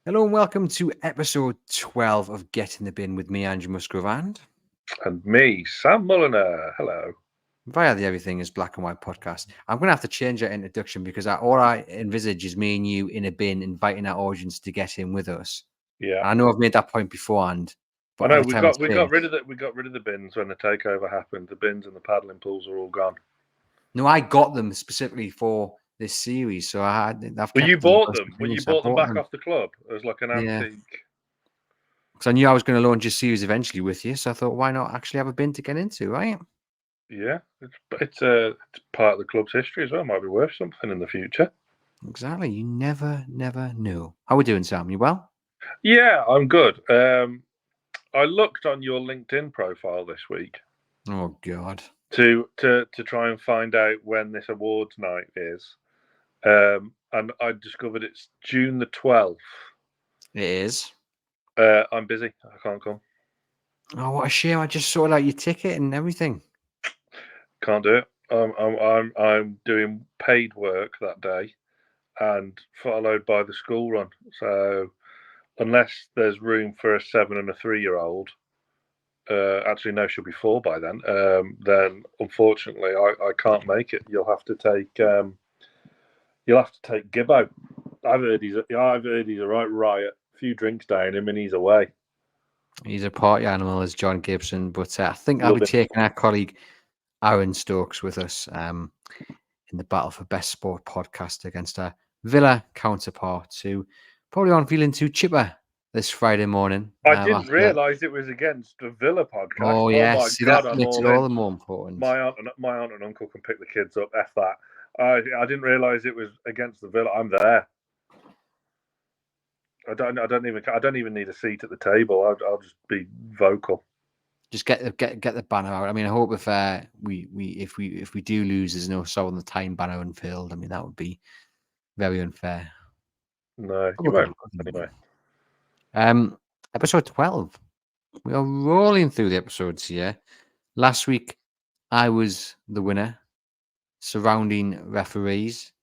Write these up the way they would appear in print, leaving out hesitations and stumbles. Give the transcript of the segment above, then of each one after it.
Hello and welcome to episode 12 of Get in the Bin with me, Andrew Musgrove, and And me, Sam Mulliner. Hello. via the Everything is Black and White podcast. I'm going to have to change that introduction because all I envisage is me and you in a bin inviting our audience to get in with us. Yeah, And I know I've made that point beforehand, I but know every we time I got we say got it, rid of the bins when the takeover happened. The bins and the paddling pools are all gone. no, I got them specifically for this series. So I've Well, you kept them bought just them. for Well, you. you So I bought them bought back them. off the club as like an Yeah. antique. Because I knew I was going to launch a series eventually with you. So I thought, why not actually have a bin to get into, right? Yeah, it's part of the club's history as well. Might be worth something in the future. Exactly. You never know. How we doing, Sam? You well? Yeah, I'm good. I looked on your LinkedIn profile this week Oh God, to try and find out when this awards night is, and I discovered it's June the 12th. it is. I'm busy. I can't come. Oh, what a shame! I just sorted out your ticket and everything. Can't do it. I'm doing paid work that day, and followed by the school run. So unless there's room for a 7 and a 3-year-old, actually no, she'll be 4 by then. Then unfortunately I can't make it. You'll have to take Gibbo. I've heard he's a right riot. A few drinks down him and he's away. He's a party animal, as John Gibson, but I think I'll be Love him. taking our colleague Aaron Stokes with us in the battle for best sport podcast against our Villa counterparts, who probably aren't feeling too chipper this Friday morning. I didn't After realise it was against the Villa podcast. oh Oh yes, my see that god, I'm makes it all all in. the more important. My aunt and uncle can pick the kids up. F that. I didn't realise it was against the Villa. I'm there. I don't even need a seat at the table. I'll just be vocal. Just get the banner out. I mean, I hope if we do lose, there's no Soul on the Time banner unfurled. I mean, that would be very unfair. No, But you we'll get won't on anyway. anyway. Episode 12. We are rolling through the episodes here. Last week, I was the winner. Surrounding referees,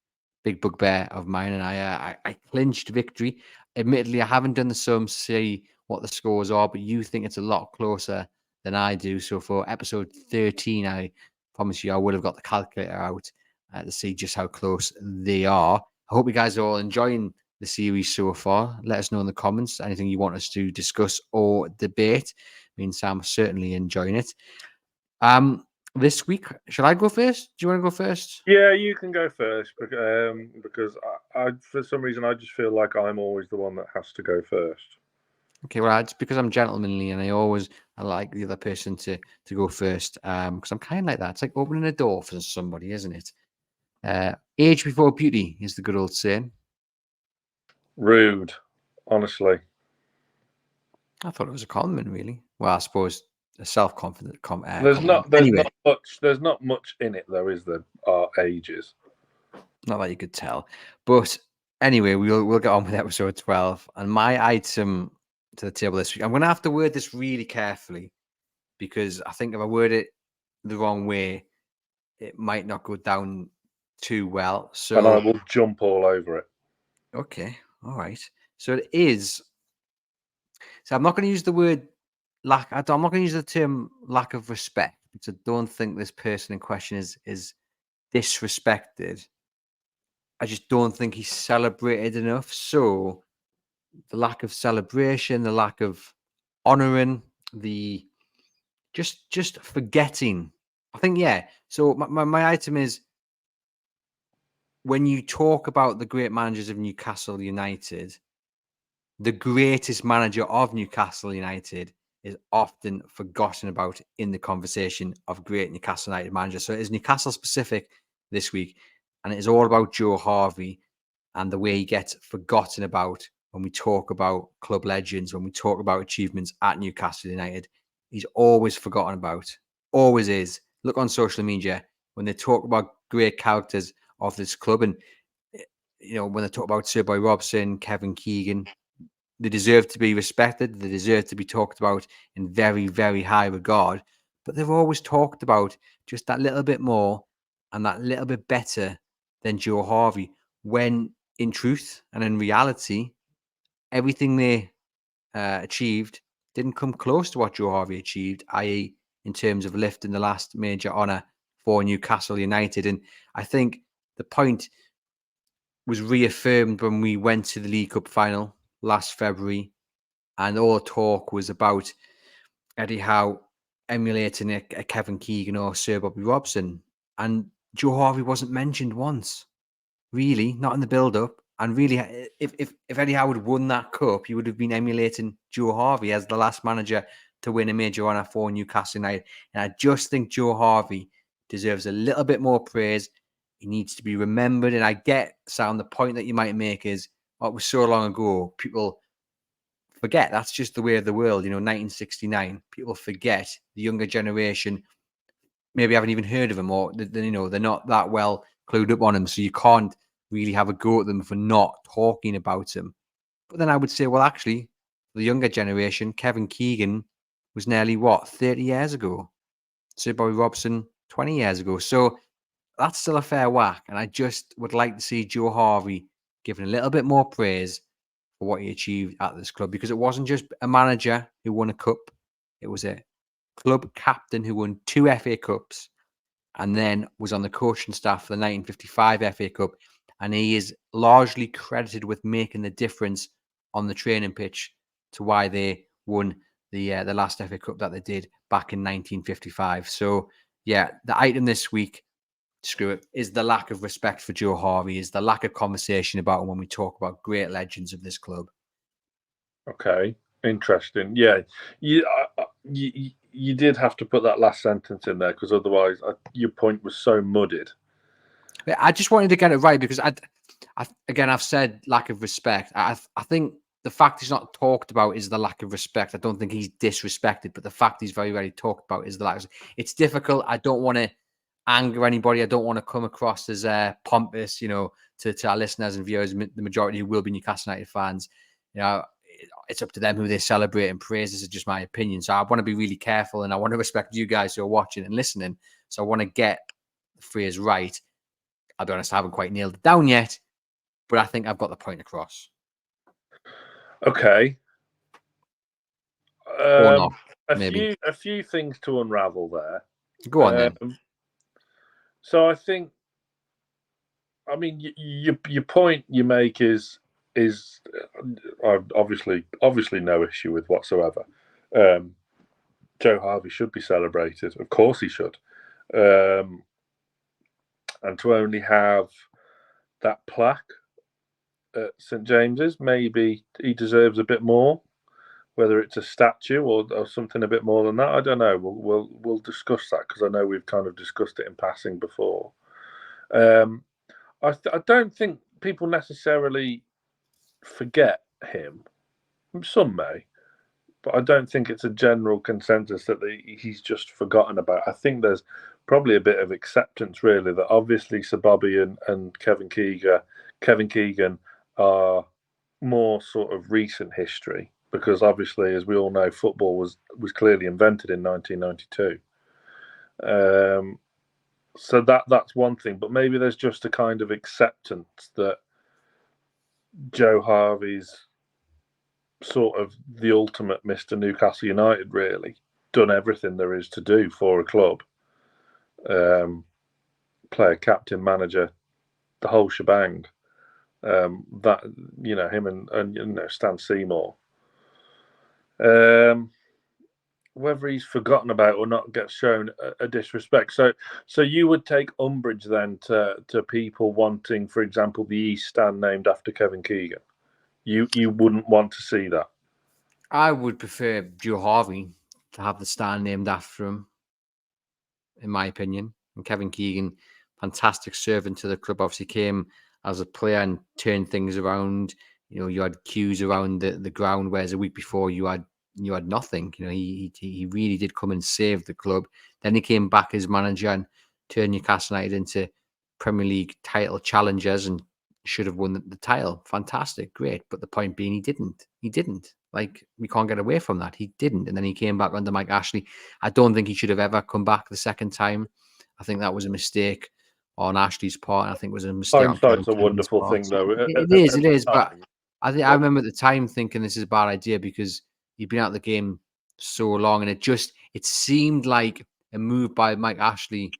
big bugbear of mine, and I clinched victory. Admittedly, I haven't done the sum to see what the scores are, but you think it's a lot closer than I do. So for episode 13, I promise you I would have got the calculator out to see just how close they are. I hope you guys are all enjoying the series so far. Let us know in the comments anything you want us to discuss or debate. Me and Sam are certainly enjoying it. This week, shall I go first? Do you want to go first? Yeah, you can go first because I for some reason I just feel like I'm always the one that has to go first. Okay, well, it's because I'm gentlemanly and I like the other person to go first. Because I'm kind of like that. It's like opening a door for somebody, isn't it? Age before beauty is the good old saying. Rude, honestly. I thought it was a compliment, really. Well, I suppose a self-confident There's compliment. not there's Anyway, not much there's not much in it though, is there? Our ages. not that you could tell, but anyway, we'll get on with episode 12 and my item to the table this week. I'm going to have to word this really carefully because I think if I word it the wrong way, it might not go down too well. And I So, will jump all over it. okay, all right. So it is. So I'm not going to use the word lack. I'm not going to use the term lack of respect because I don't think this person in question is disrespected. I just don't think he's celebrated enough. So the lack of celebration, the lack of honoring, the just forgetting. I think yeah. So my item is when you talk about the great managers of Newcastle United, the greatest manager of Newcastle United is often forgotten about in the conversation of great Newcastle United managers. So it is Newcastle specific this week, and it is all about Joe Harvey and the way he gets forgotten about when we talk about club legends, when we talk about achievements at Newcastle United. He's always forgotten about, always is. Look on social media when they talk about great characters of this club, and when they talk about Sir Boy Robson, Kevin Keegan, they deserve to be respected. They deserve to be talked about in very, very high regard. But they're always talked about just that little bit more and that little bit better than Joe Harvey. When in truth and in reality, everything they achieved didn't come close to what Joe Harvey achieved, i.e., in terms of lifting the last major honour for Newcastle United. And I think the point was reaffirmed when we went to the League Cup final last February, and all the talk was about Eddie Howe emulating a Kevin Keegan or Sir Bobby Robson, and Joe Harvey wasn't mentioned once, really, not in the build-up. And really, if Eddie Howe had won that cup, he would have been emulating Joe Harvey as the last manager to win a major honour for Newcastle United. And I just think Joe Harvey deserves a little bit more praise. He needs to be remembered. And I get, Sam, the point that you might make is, it was so long ago, people forget. That's just the way of the world. 1969, people forget. The younger generation maybe haven't even heard of him, or they're not that well clued up on him. So you can't really have a go at them for not talking about him. But then I would say, well, actually, the younger generation, Kevin Keegan was nearly 30 years ago. Sir Bobby Robson, 20 years ago. So that's still a fair whack. And I just would like to see Joe Harvey given a little bit more praise for what he achieved at this club, because it wasn't just a manager who won a cup. It was a club captain who won 2 FA Cups and then was on the coaching staff for the 1955 FA Cup. And he is largely credited with making the difference on the training pitch to why they won the last FA Cup that they did back in 1955. So, yeah, the item this week, screw it, is the lack of respect for Joe Harvey, is the lack of conversation about him when we talk about great legends of this club. Okay, interesting. Yeah, you did have to put that last sentence in there because otherwise your point was so muddied. I just wanted to get it right because I've said lack of respect. I think the fact he's not talked about is the lack of respect. I don't think he's disrespected, but the fact he's very, very talked about is the lack of. It's difficult. I don't want to anger anybody. I don't want to come across as pompous, to our listeners and viewers. The majority who will be Newcastle United fans. It's up to them who they celebrate and praise. This is just my opinion. So I want to be really careful, and I want to respect you guys who are watching and listening. So I want to get the phrase right. I'll be honest, I haven't quite nailed it down yet, but I think I've got the point across. Okay. Or not, maybe. A few things to unravel there. Go on then. So I think, your point you make is obviously no issue with whatsoever. Joe Harvey should be celebrated. Of course he should. And to only have that plaque at St James's, maybe he deserves a bit more. Whether it's a statue or something a bit more than that, I don't know. We'll discuss that because I know we've kind of discussed it in passing before. I don't think people necessarily forget him. Some may, but I don't think it's a general consensus that he's just forgotten about. I think there's probably a bit of acceptance, really, that obviously Sir Bobby and Kevin Keegan are more sort of recent history, because obviously, as we all know, football was clearly invented in 1992. So that's one thing, but maybe there's just a kind of acceptance that Joe Harvey's sort of the ultimate Mr. Newcastle United, really done everything there is to do for a club. Player, captain, manager, the whole shebang. That him and Stan Seymour. Whether he's forgotten about or not gets shown a disrespect. So you would take umbrage then to people wanting, for example, the East Stand named after Kevin Keegan. You wouldn't want to see that. I would prefer Joe Harvey to have the stand named after him, in my opinion. And Kevin Keegan, fantastic servant to the club, obviously came as a player and turned things around. You had queues around the ground, whereas a week before you had nothing. He really did come and save the club. Then he came back as manager and turned Newcastle United into Premier League title challengers and should have won the title. Fantastic, great. But the point being, he didn't. Like, we can't get away from that. He didn't. And then he came back under Mike Ashley. I don't think he should have ever come back the second time. I think that was a mistake on Ashley's part. I think it was a mistake. Hindsight's a wonderful thing, though. It is. But I remember at the time thinking this is a bad idea because he'd been out of the game so long, and it seemed like a move by Mike Ashley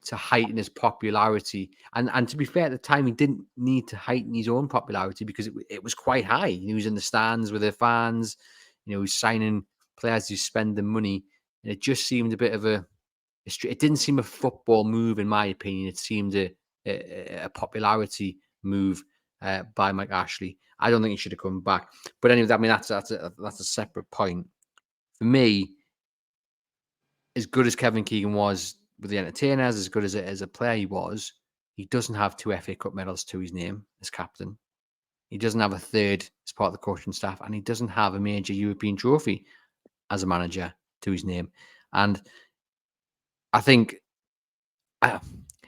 to heighten his popularity. And to be fair, at the time, he didn't need to heighten his own popularity because it was quite high. He was in the stands with the fans, he was signing players who spend the money, and it just seemed a bit of it didn't seem a football move, in my opinion. It seemed a popularity move by Mike Ashley. I don't think he should have come back. But anyway, I mean, that's a separate point. For me, as good as Kevin Keegan was with the entertainers, as good as a player he was, he doesn't have 2 FA Cup medals to his name as captain. He doesn't have a third as part of the coaching staff, and he doesn't have a major European trophy as a manager to his name. And I think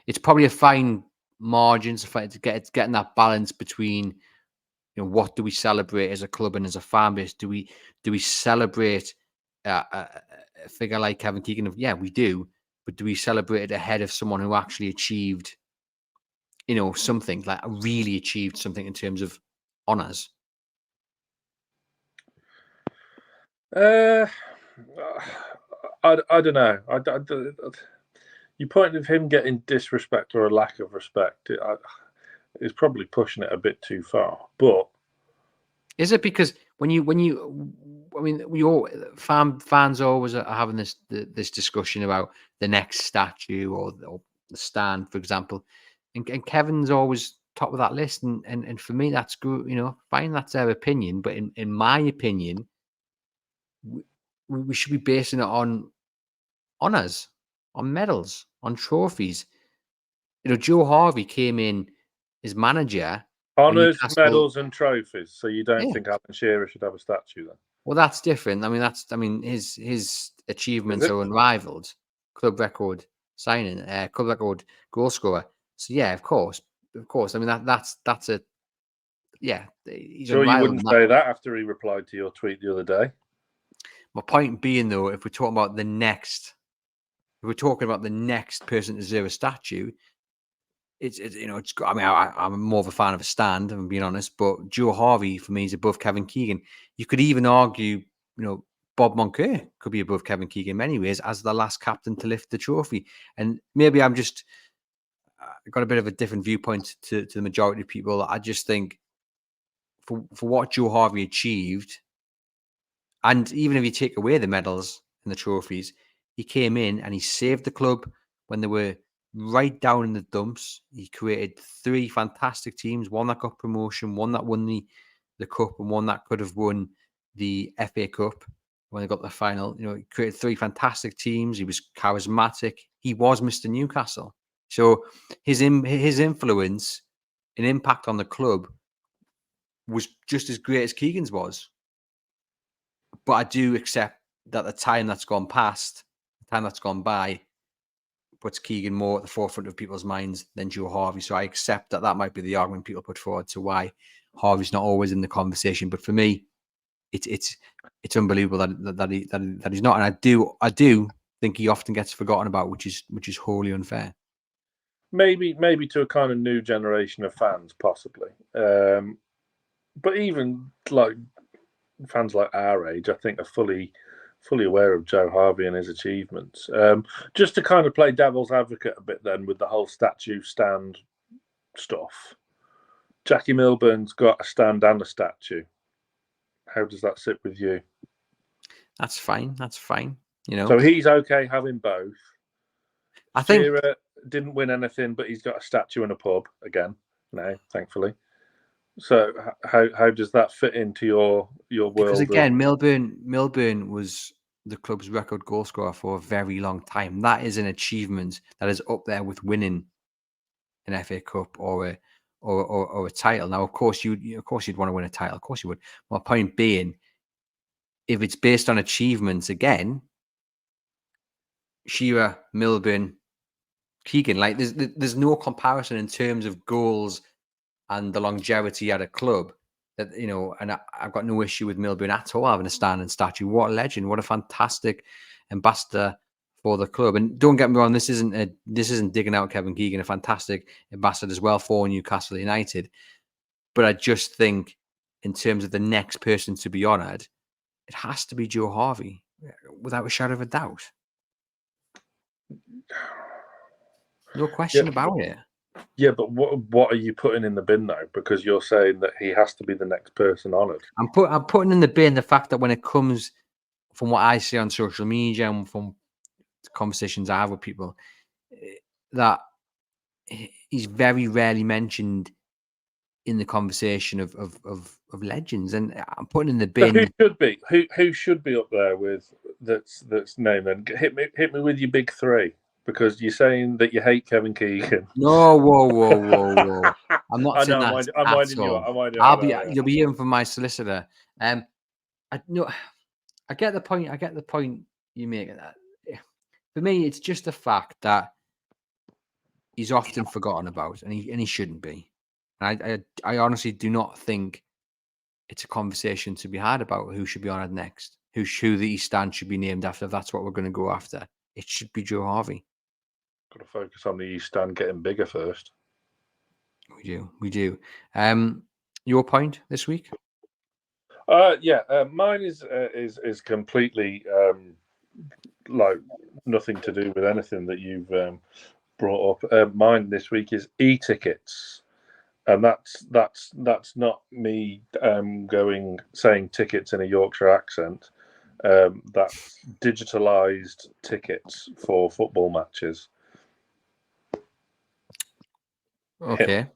it's probably a fine margin to getting that balance between, what do we celebrate as a club and as a fan base? Do we celebrate a figure like Kevin Keegan? Yeah, we do, but do we celebrate it ahead of someone who actually achieved, something, like really achieved something in terms of honours? I don't know. Your point of him getting disrespect or a lack of respect is probably pushing it a bit too far. But is it because when you, I mean, we all fans always are having this discussion about the next statue or the stand, for example, and Kevin's always top of that list, and for me that's good, fine, that's their opinion, but in my opinion, we should be basing it on honours, on medals, on trophies. Joe Harvey came in as manager when honours, Newcastle. medals, and trophies. So you don't Yeah. think Alan Shearer should have a statue then? Well, that's different. I mean, his achievements are unrivaled. Club record signing, club record goal scorer. So yeah, of course. I mean, that's a yeah. He's Sure, you unrivaled. wouldn't say that after he replied to your tweet the other day. My point being, though, if we're talking about the next person to deserve a statue, it's I mean, I'm more of a fan of a stand, if I'm being honest, but Joe Harvey for me is above Kevin Keegan. You could even argue, Bob Moncur could be above Kevin Keegan in many ways as the last captain to lift the trophy. And maybe I'm just got a bit of a different viewpoint to the majority of people. I just think for what Joe Harvey achieved, and even if you take away the medals and the trophies, he came in and he saved the club when they were right down in the dumps. He created 3 fantastic teams, one that got promotion, one that won the cup, and one that could have won the FA Cup when they got the final. He created 3 fantastic teams. He was charismatic. He was Mr. Newcastle. So his influence and impact on the club was just as great as Keegan's was. But I do accept that the time that's gone by, puts Keegan more at the forefront of people's minds than Joe Harvey. So I accept that might be the argument people put forward to why Harvey's not always in the conversation. But for me, it's unbelievable that he's not. And I do think he often gets forgotten about, which is wholly unfair. Maybe to a kind of new generation of fans, possibly. But even like fans like our age, I think, are fully aware of Joe Harvey and his achievements. Just to kind of play devil's advocate a bit then with the whole statue stand stuff. Jackie Milburn's got a stand and a statue. How does that sit with you? That's fine. So he's okay having both. I think Shearer didn't win anything, but he's got a statue and a pub again now, thankfully. So how does that fit into your world? Because again, Milburn was the club's record goal scorer for a very long time. That is an achievement that is up there with winning an FA Cup or a title. Now, of course, you'd want to win a title. Of course, you would. My point being, if it's based on achievements, again, Shearer, Milburn, Keegan, like there's no comparison in terms of goals and the longevity at a club. That, and I've got no issue with Milburn at all having a standing statue. What a legend! What a fantastic ambassador for the club. And don't get me wrong, this isn't digging out Kevin Keegan, a fantastic ambassador as well for Newcastle United. But I just think in terms of the next person to be honoured, it has to be Joe Harvey, without a shadow of a doubt. No question about it. Yeah, but what are you putting in the bin now? Because you're saying that he has to be the next person honoured. I'm putting in the bin the fact that when it comes, from what I see on social media and from conversations I have with people, that he's very rarely mentioned in the conversation of legends, and I'm putting in the bin. So who should be up there with that's named? Then hit me with your big three, because you're saying that you hate Kevin Keegan. No, whoa! I'm not saying that I'm winding you up. You'll be hearing from my solicitor. I get the point. I get the point you make. For me, it's just the fact that he's often forgotten about, and he shouldn't be. And I honestly do not think it's a conversation to be had about who should be honoured next, who the East Stand should be named after. If that's what we're going to go after, it should be Joe Harvey. Got to focus on the East Stand getting bigger first. We do. Your point this week? Mine is completely like nothing to do with anything that you've brought up. Mine this week is e-tickets, and that's not me saying tickets in a Yorkshire accent. That's digitalised tickets for football matches. Okay.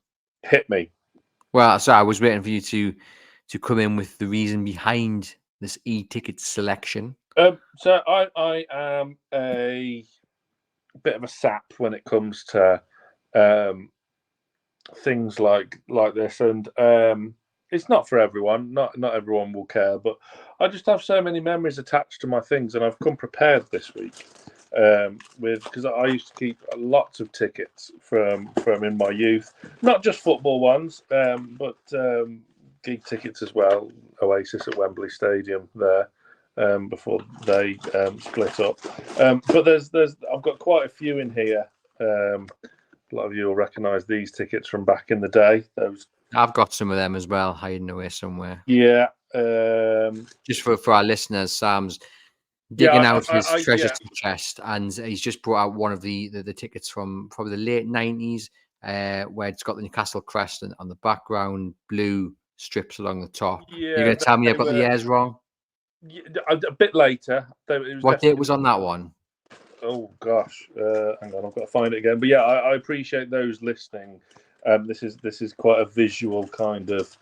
Hit me. Well, so I was waiting for you to come in with the reason behind this e-ticket selection. So I am a bit of a sap when it comes to things like this, and it's not for everyone. Not everyone will care, but I just have so many memories attached to my things, and I've come prepared this week because I used to keep lots of tickets from in my youth, not just football ones, but gig tickets as well. Oasis at Wembley Stadium there. Before they split up, but there's I've got quite a few in here. A lot of you will recognise these tickets from back in the day. I've got some of them as well, hiding away somewhere. Yeah. Just for our listeners, Sam's digging out his treasure chest, and he's just brought out one of the tickets from probably the late 90s, where it's got the Newcastle crest on the background, blue strips along the top. Yeah, you're going to tell me I've got the years wrong? A bit later. What date was on that one? Oh gosh, hang on, I've got to find it again. But yeah, I appreciate those listening. This is quite a visual kind of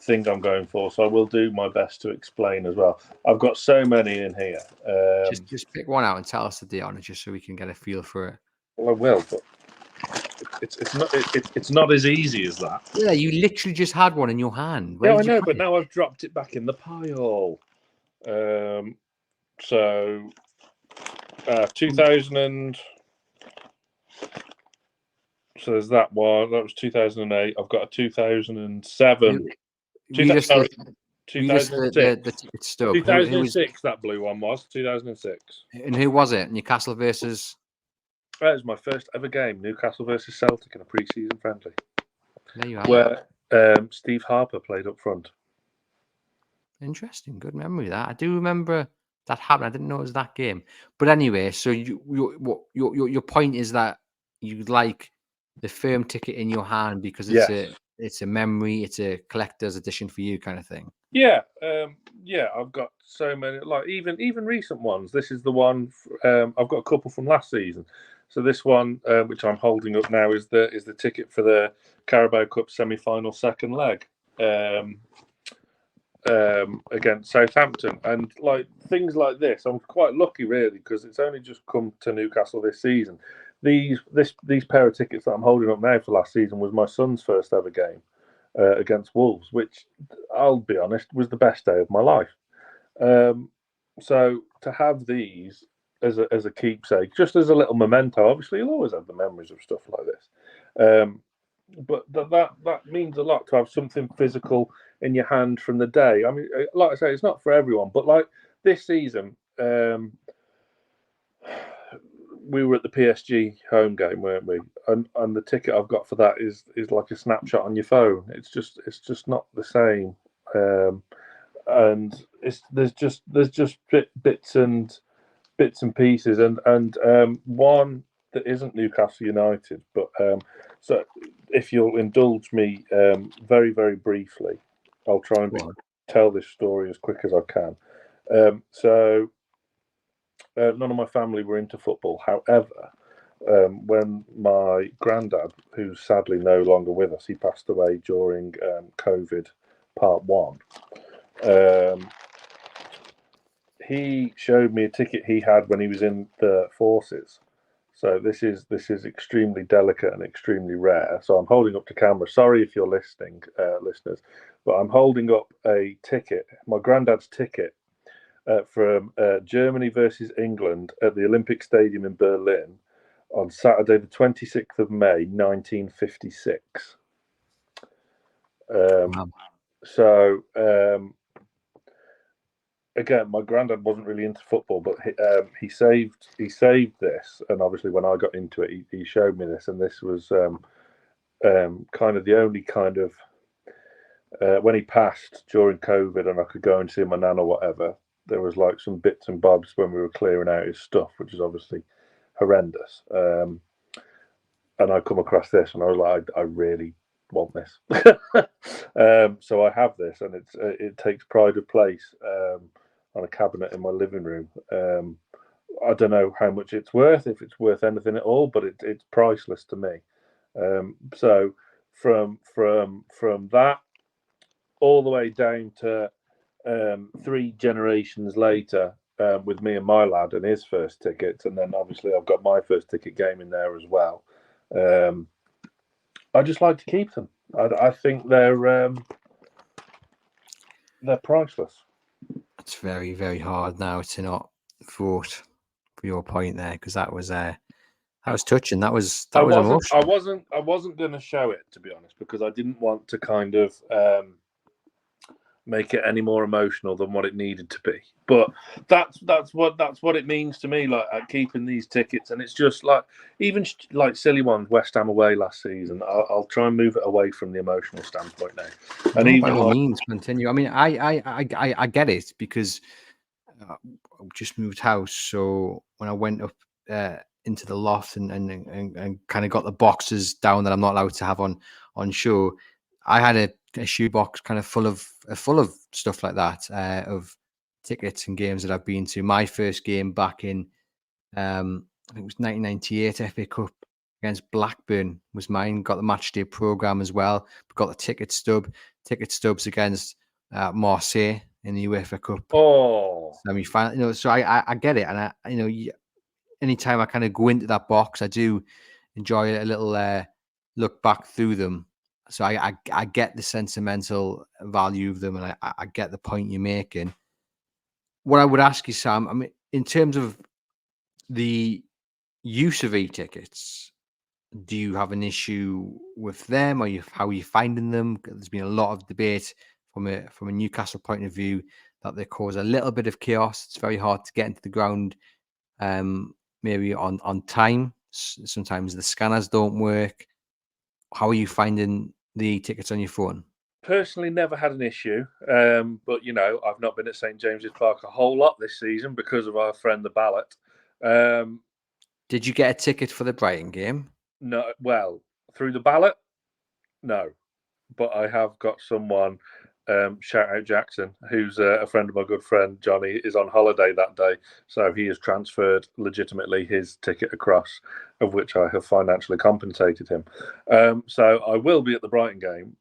thing I'm going for, so I will do my best to explain as well. I've got so many in here. Just pick one out and tell us the date on it, just so we can get a feel for it. Well, I will, but it's not as easy as that. Yeah, you literally just had one in your hand. Yeah, I know, but now I've dropped it back in the pile. So 2000 and so there's that one. That was 2008. I've got a 2007. 2006. 2006. That blue one was 2006. And who was it? Newcastle versus. That was my first ever game. Newcastle versus Celtic in a pre-season friendly. There you are. Where Steve Harper played up front. Interesting, good memory that. I do remember that happened. I didn't know it was that game. But anyway, so your point is that you like the firm ticket in your hand because it's a memory, it's a collector's edition for you, kind of thing. Yeah, I've got so many, like even recent ones. This is the one. I've got a couple from last season. So this one, which I'm holding up now, is the ticket for the Carabao Cup semi-final second leg. Against Southampton, and like things like this, I'm quite lucky really because it's only just come to Newcastle this season. These pair of tickets that I'm holding up now for last season was my son's first ever game against Wolves, which I'll be honest was the best day of my life. So to have these as a keepsake, just as a little memento, obviously you'll always have the memories of stuff like this. But that means a lot to have something physical in your hand from the day. I mean, like I say, it's not for everyone, but like this season, we were at the PSG home game, weren't we? And the ticket I've got for that is like a snapshot on your phone. It's just not the same and there's just bits and pieces, and one that isn't Newcastle United, but so if you'll indulge me very, very briefly, I'll try and tell this story as quick as I can. So none of my family were into football. However, when my granddad, who's sadly no longer with us, he passed away during COVID part 1. He showed me a ticket he had when he was in the forces. So this is extremely delicate and extremely rare. So I'm holding up to camera. Sorry if you're listening, listeners, but I'm holding up a ticket, my granddad's ticket, from Germany versus England at the Olympic Stadium in Berlin on Saturday, the 26th of May, 1956. Wow. So again, my granddad wasn't really into football, but he saved this, and obviously when I got into it, he showed me this, and this was kind of the only kind of when he passed during COVID, and I could go and see my nan or whatever. There was like some bits and bobs when we were clearing out his stuff, which is obviously horrendous. And I come across this, and I was like, I really want this. So I have this, and it takes pride of place on a cabinet in my living room. I don't know how much it's worth, if it's worth anything at all, but it's priceless to me. So from that all the way down to 3 generations later, with me and my lad and his first tickets, and then obviously I've got my first ticket game in there as well. I just like to keep them. I think they're priceless. It's very, very hard now to not vote for your point there, because that was touching. That was emotional. I wasn't going to show it, to be honest, because I didn't want to kind of make it any more emotional than what it needed to be. But that's what it means to me, like keeping these tickets. And it's just like, even like silly ones, West Ham away last season, I'll try and move it away from the emotional standpoint now. And no, even by all means, continue. I mean, I get it, because I just moved house, so when I went up into the loft and kind of got the boxes down that I'm not allowed to have on show, I had a shoebox kind of full of stuff like that, of tickets and games that I've been to. My first game back in I think it was 1998 FA Cup against Blackburn was mine. Got the match day program as well. Got the ticket stubs against Marseille in the UEFA Cup. Semi-final. So I get it, and anytime I kind of go into that box, I do enjoy a little look back through them. So I get the sentimental value of them, and I get the point you're making. What I would ask you, Sam, I mean, in terms of the use of e-tickets, do you have an issue with them? How are you finding them? There's been a lot of debate from a Newcastle point of view that they cause a little bit of chaos. It's very hard to get into the ground, maybe on time. Sometimes the scanners don't work. How are you finding the tickets on your phone? Personally, never had an issue, but I've not been at St James's Park a whole lot this season because of our friend the ballot. Did you get a ticket for the Brighton game? No, well, through the ballot, no, but I have got someone. Shout out Jackson, who's a friend of my good friend Johnny, is on holiday that day, so he has transferred legitimately his ticket across, of which I have financially compensated him. So I will be at the Brighton game,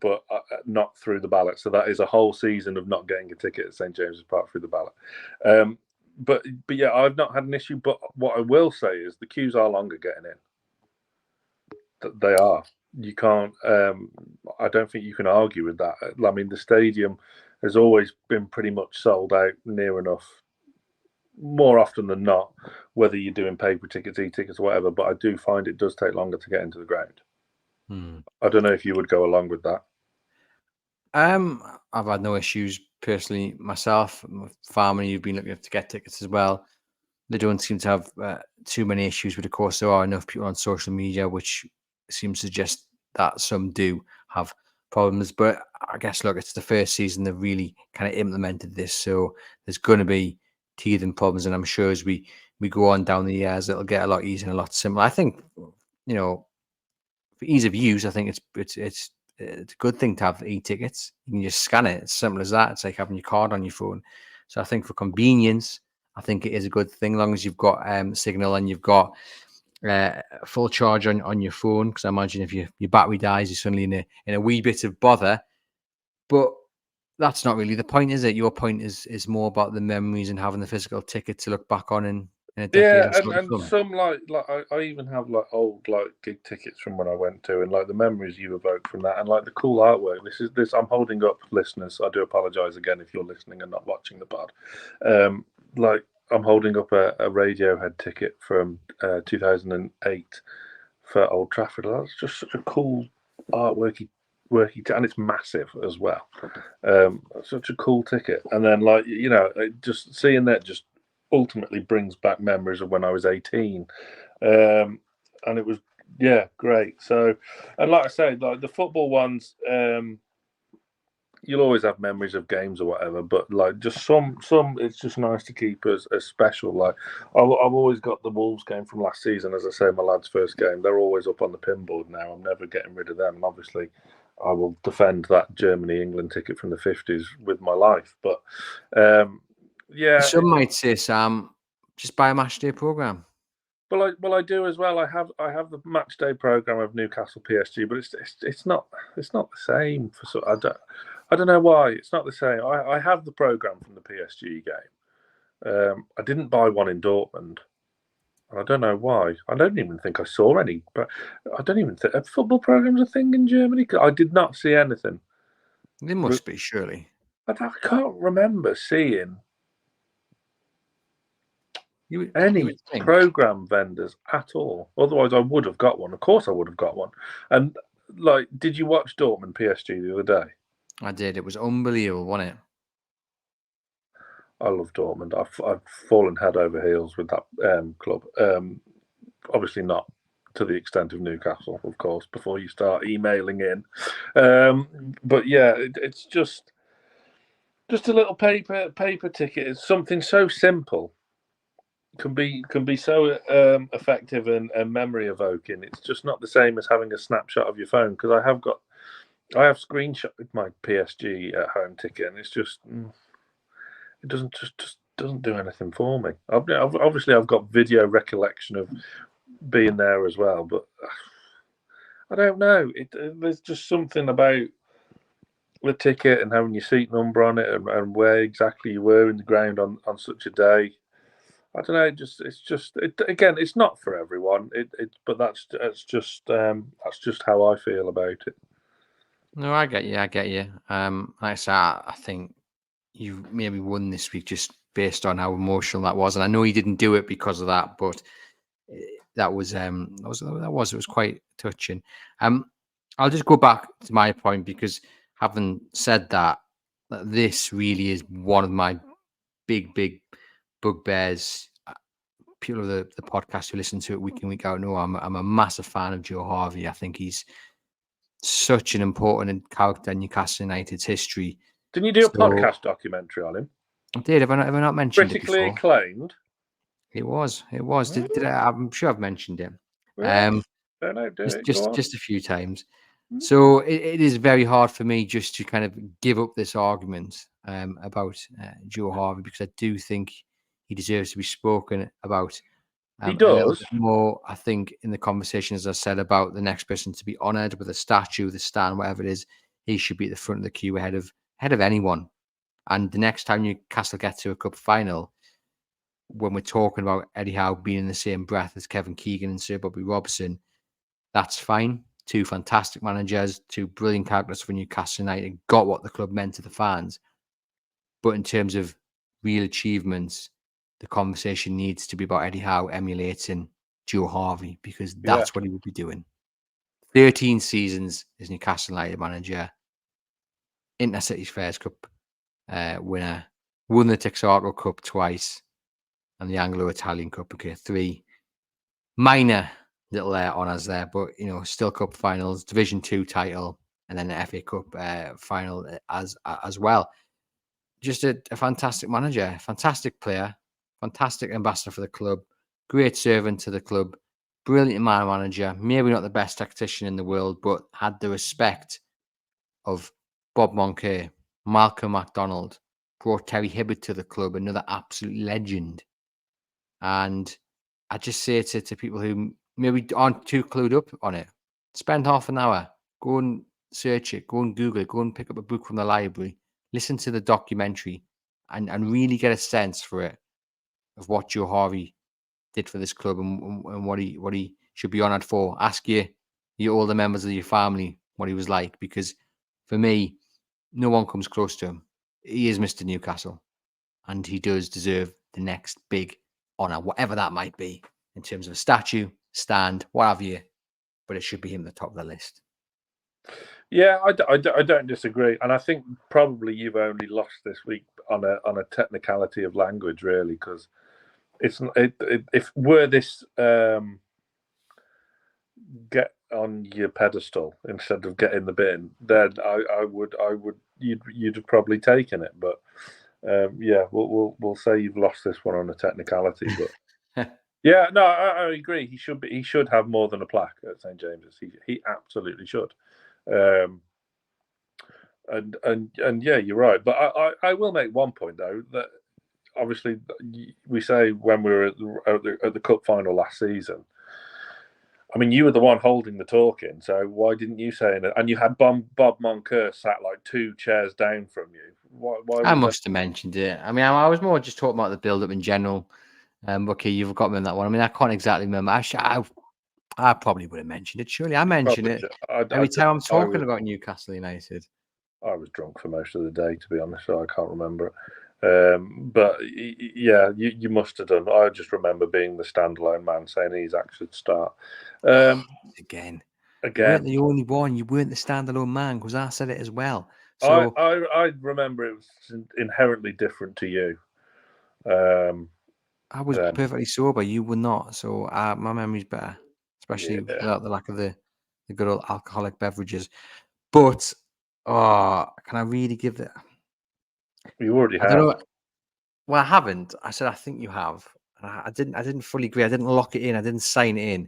but not through the ballot. So that is a whole season of not getting a ticket at St James's Park through the ballot. But yeah, I've not had an issue. But what I will say is the queues are longer getting in. They are. You can't. I don't think you can argue with that. I mean, the stadium has always been pretty much sold out near enough, more often than not, whether you're doing paper tickets, e-tickets, or whatever. But I do find it does take longer to get into the ground. I don't know if you would go along with that. I've had no issues personally myself. My family, you've been looking to get tickets as well. They don't seem to have too many issues, but of course there are enough people on social media which seems to suggest that some do have problems. But I guess, look, it's the first season they've really kind of implemented this. So there's going to be teething problems. And I'm sure as we go on down the years, it'll get a lot easier and a lot simpler. I think, for ease of use, I think it's a good thing to have e-tickets. You can just scan it. It's simple as that. It's like having your card on your phone. So I think for convenience, I think it is a good thing, as long as you've got signal and you've got full charge on your phone. Because I imagine if your battery dies, you're suddenly in a wee bit of bother. But that's not really the point, is it? Your point is more about the memories and having the physical ticket to look back on in a decade or so to and come. some like I even have like old like gig tickets from when I went to, and like the memories you evoke from that, and like the cool artwork. This I'm holding up, listeners. I do apologise again if you're listening and not watching the pod. Like I'm holding up a Radiohead ticket from 2008 for Old Trafford. That's just such a cool artworky and it's massive as well. Such a cool ticket, and then like just seeing that just ultimately brings back memories of when I was 18, and it was great. So, and like I said, like the football ones, you'll always have memories of games or whatever, but like just some it's just nice to keep as special. Like I've always got the Wolves game from last season, as I say, my lad's first game. They're always up on the pinboard now. I'm never getting rid of them, and obviously I will defend that Germany-England ticket from the 50s with my life. But Some might say, Sam, just buy a match day program. Well, I do as well. I have the match day program of Newcastle PSG, but it's not the same for I don't know why it's not the same. I have the program from the PSG game. I didn't buy one in Dortmund. I don't know why. I don't even think I saw any. But I don't even think a football program's a thing in Germany. I did not see anything. There must be, surely. I can't remember seeing any program vendors at all. Otherwise, I would have got one. Of course, I would have got one. And like, did you watch Dortmund PSG the other day? I did. It was unbelievable, wasn't it? I love Dortmund. I've fallen head over heels with that club. Obviously not to the extent of Newcastle, of course, before you start emailing in. But yeah, it's just a little paper ticket. It's something so simple. Can be so effective and memory evoking. It's just not the same as having a snapshot of your phone, because I have screenshotted my PSG at home ticket, and it's just it doesn't doesn't do anything for me. Obviously I've got video recollection of being there as well, but I don't know. There's just something about the ticket and having your seat number on it and where exactly you were in the ground on such a day. I don't know. Again, it's not for everyone. But that's just how I feel about it. No, I get you. Like I said, I think you maybe won this week just based on how emotional that was, and I know he didn't do it because of that, but that was it was quite touching. I'll just go back to my point, because having said that, this really is one of my big bugbears. People of the podcast who listen to it week in, week out know I'm a massive fan of Joe Harvey. I think he's such an important character in Newcastle United's history. Didn't you do a podcast documentary on him? I did. Have I not mentioned it before? Critically acclaimed. It was. I'm sure I've mentioned it. Just a few times. So it is very hard for me just to kind of give up this argument about Joe Harvey, because I do think he deserves to be spoken about he a little does. bit more. I think in the conversation, as I said, about the next person to be honoured with a statue, the stand, whatever it is, he should be at the front of the queue ahead of anyone. And the next time Newcastle get to a cup final, when we're talking about Eddie Howe being in the same breath as Kevin Keegan and Sir Bobby Robson, that's fine. Two fantastic managers, two brilliant characters for Newcastle United, got what the club meant to the fans. But in terms of real achievements, the conversation needs to be about Eddie Howe emulating Joe Harvey, because that's what he would be doing. 13 seasons as Newcastle United manager, Intercity's Fairs Cup winner, won the Texaco Cup twice, and the Anglo-Italian Cup. Okay, 3 minor little honours there, but still cup finals, Division 2 title, and then the FA Cup final as well. Just a fantastic manager, fantastic player, fantastic ambassador for the club, great servant to the club, brilliant man manager. Maybe not the best tactician in the world, but had the respect of Bob Moncur, Malcolm MacDonald, brought Terry Hibbert to the club, another absolute legend. And I just say to people who maybe aren't too clued up on it, spend half an hour, go and search it, go and Google it, go and pick up a book from the library, listen to the documentary, and really get a sense for it of what Joe Harvey did for this club and what he should be honoured for. Ask your older members of your family what he was like, because for me, no one comes close to him. He is Mr. Newcastle, and he does deserve the next big honour, whatever that might be, in terms of a statue, stand, what have you. But it should be him at the top of the list. Yeah, I don't disagree, and I think probably you've only lost this week on a technicality of language, really, because if were this get on your pedestal instead of get in the bin, then I would you'd have probably taken it, but yeah, we'll say you've lost this one on a technicality, but yeah, no, I agree. He should have more than a plaque at St James's. He absolutely should. And yeah, you're right. But I will make one point though, that obviously we say when we were at the cup final last season. I mean, you were the one holding the talking, so why didn't you say it? And you had Bob Moncur sat like 2 chairs down from you. Why I must have mentioned it. I mean, I was more just talking about the build-up in general. Okay, you've got me on that one. I mean, I can't exactly remember. I probably would have mentioned it. Surely I mention it every time I'm talking about Newcastle United. I was drunk for most of the day, to be honest, so I can't remember it. But yeah, you must have done. I just remember being the standalone man saying Isaac should start. Again. You weren't the only one. You weren't the standalone man, because I said it as well. So I remember it was inherently different to you. I was perfectly sober. You were not. So my memory's better, especially without the lack of the good old alcoholic beverages. But can I really give that? You already have. I don't know. Well, I haven't. I said I think you have. I didn't fully agree. I didn't lock it in. I didn't sign it in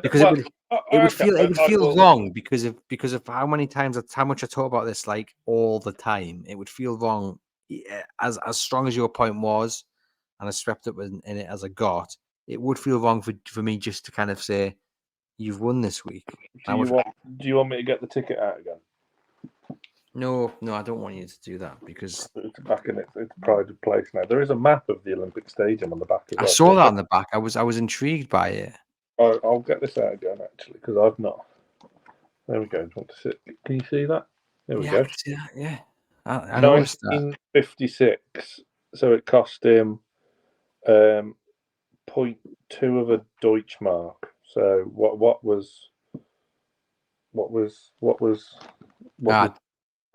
because it would feel wrong because of how many times how much I talk about this like all the time. It would feel wrong, as strong as your point was, and as swept up in it as I got. It would feel wrong for me just to kind of say you've won this week. Do you want me to get the ticket out again? No, I don't want you to do that because it's back in its pride of place now. There is a map of the Olympic Stadium on the back as well. I saw that on the back. I was intrigued by it. I'll get this out again actually, because I've not. There we go. Do you want to see? Can you see that? There we go. I can see that. Yeah, I noticed that. 1956. So it cost him 0.2 of a Deutschmark. So what was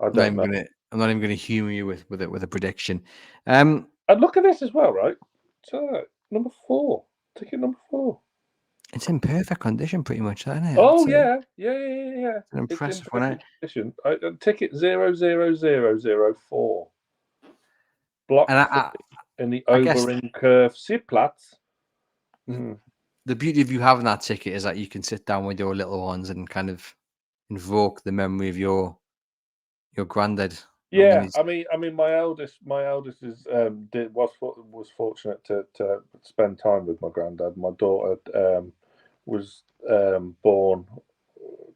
I don't know. I'm not even going to humour you with a prediction. And look at this as well, right? So number 4, ticket number 4. It's in perfect condition, pretty much, isn't it? Oh yeah. It's an impressive one. Condition. Ticket 00004. Block in the Oberen-Curve Sitzplatz. The beauty of you having that ticket is that you can sit down with your little ones and kind of invoke the memory of your granddad. Yeah, I mean, my eldest is was fortunate to spend time with my granddad. My daughter was born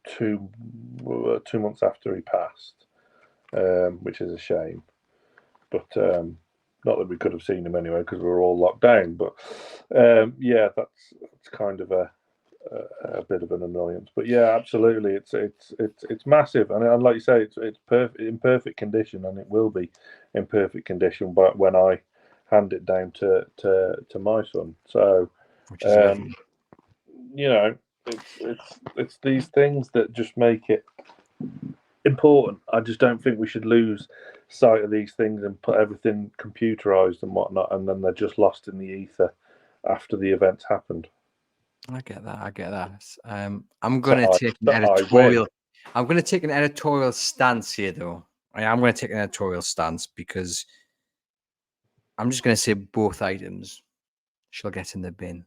2 months after he passed, which is a shame. But not that we could have seen him anyway because we were all locked down. But yeah, that's kind of a bit of an annoyance. But yeah, absolutely, it's massive, and like you say, it's in perfect condition, and it will be in perfect condition. But when I hand it down to my son, so you know, it's these things that just make it important. I just don't think we should lose sight of these things and put everything computerized and whatnot, and then they're just lost in the ether after the events happened. I get that. I'm going to take an editorial. I'm going to take an editorial stance here, though. I am going to take an editorial stance because I'm just going to say both items shall get in the bin.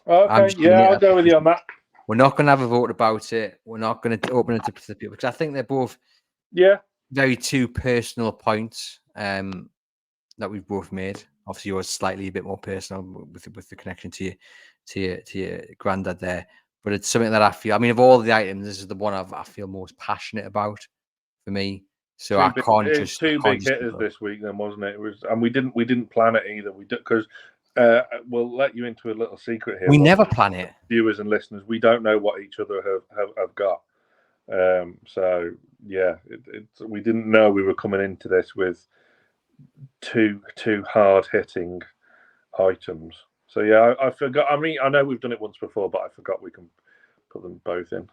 Okay, yeah, I'll go with you on that. We're not going to have a vote about it. We're not going to open it up to the people because I think they're both very two personal points that we've both made. Obviously, yours slightly a bit more personal with the connection to your granddad there, but it's something that I feel. I mean, of all the items, this is the one I feel most passionate about for me. So I can't just two big hitters this week, then, wasn't it? It was, and we didn't plan it either. We did because we'll let you into a little secret here. We never plan it, viewers and listeners. We don't know what each other have got. So yeah, we didn't know we were coming into this with two hard hitting items. So yeah, I forgot. I mean, I know we've done it once before, but I forgot we can put them both in.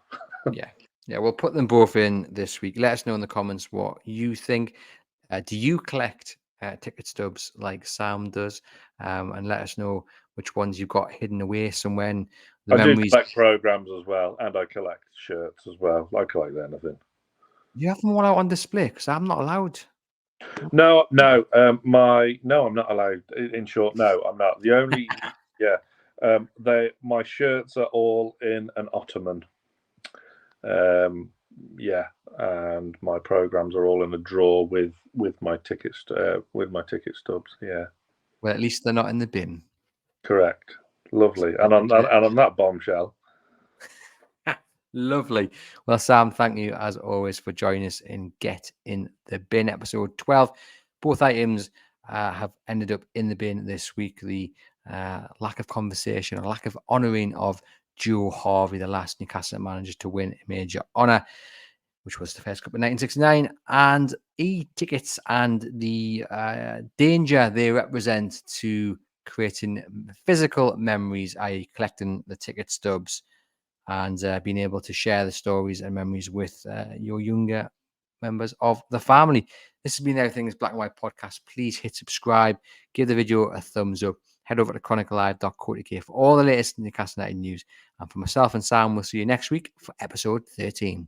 Yeah, we'll put them both in this week. Let us know in the comments what you think. Do you collect ticket stubs like Sam does? And let us know which ones you've got hidden away somewhere. And the memories. Do collect programs as well, and I collect shirts as well. I collect anything. You have them all out on display because I'm not allowed. No, I'm not allowed. In short, no, I'm not. The only, my shirts are all in an ottoman. And my programs are all in a drawer with my tickets with my ticket stubs. Yeah. Well, at least they're not in the bin. Correct. Lovely. And on that bombshell. Lovely. Well, Sam, thank you as always for joining us in Get in the Bin episode 12. Both items have ended up in the bin this week. The lack of conversation or lack of honouring of Joe Harvey, the last Newcastle manager to win a major honour, which was the first Cup in 1969, and e-tickets and the danger they represent to creating physical memories, i.e. collecting the ticket stubs and being able to share the stories and memories with your younger members of the family. This has been Everything is Black and White podcast. Please hit subscribe, give the video a thumbs up, head over to chroniclelive.co.uk for all the latest Newcastle United news. And for myself and Sam, we'll see you next week for episode 13.